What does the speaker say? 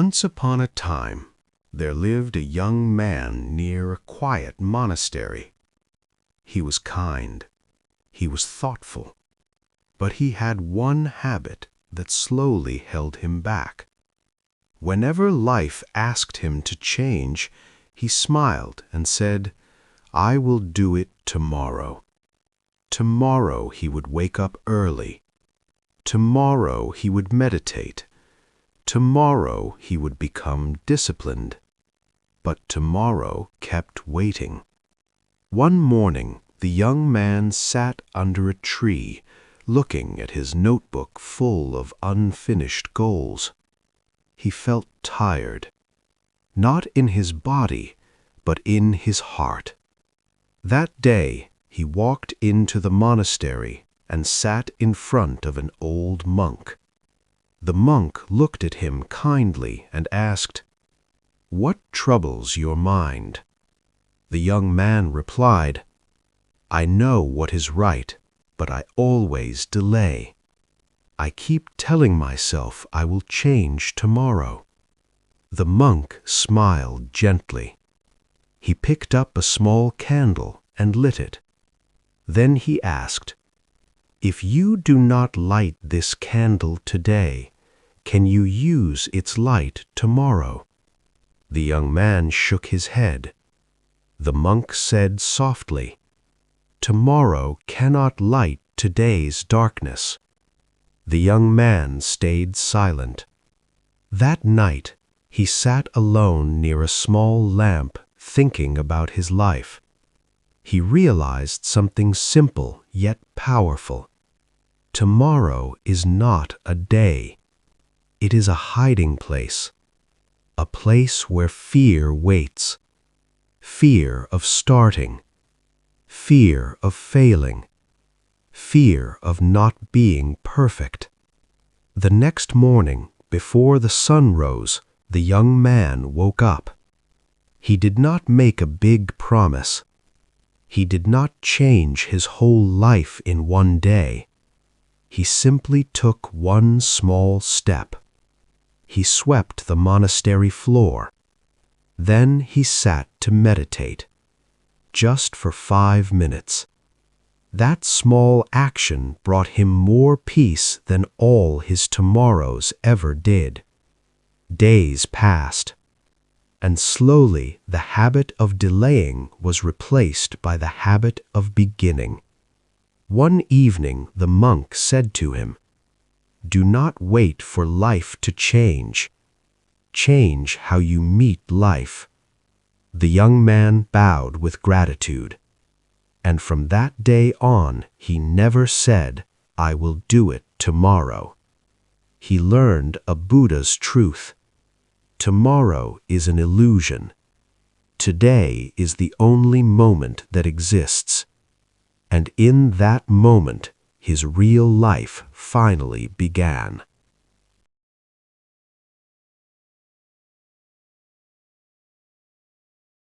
Once upon a time, there lived a young man near a quiet monastery. He was kind, he was thoughtful, but he had one habit that slowly held him back. Whenever life asked him to change, he smiled and said, "I will do it tomorrow." Tomorrow he would wake up early. Tomorrow he would meditate. Tomorrow he would become disciplined. But tomorrow kept waiting. One morning, the young man sat under a tree, looking at his notebook full of unfinished goals. He felt tired, not in his body, but in his heart. That day, he walked into the monastery and sat in front of an old monk. The monk looked at him kindly and asked, "What troubles your mind?" The young man replied, "I know what is right, but I always delay. I keep telling myself I will change tomorrow." The monk smiled gently. He picked up a small candle and lit it. Then he asked, "If you do not light this candle today, can you use its light tomorrow?" The young man shook his head. The monk said softly, "Tomorrow cannot light today's darkness." The young man stayed silent. That night, he sat alone near a small lamp, thinking about his life. He realized something simple yet powerful. Tomorrow is not a day. It is a hiding place, a place where fear waits. Fear of starting, fear of failing, fear of not being perfect. The next morning, before the sun rose, the young man woke up. He did not make a big promise. He did not change his whole life in one day. He simply took one small step. He swept the monastery floor. Then he sat to meditate, just for 5 minutes. That small action brought him more peace than all his tomorrows ever did. Days passed, and slowly the habit of delaying was replaced by the habit of beginning. One evening the monk said to him, "Do not wait for life to change. Change how you meet life." The young man bowed with gratitude, and from that day on he never said, "I will do it tomorrow." He learned a Buddha's truth. Tomorrow is an illusion. Today is the only moment that exists. And in that moment, his real life finally began.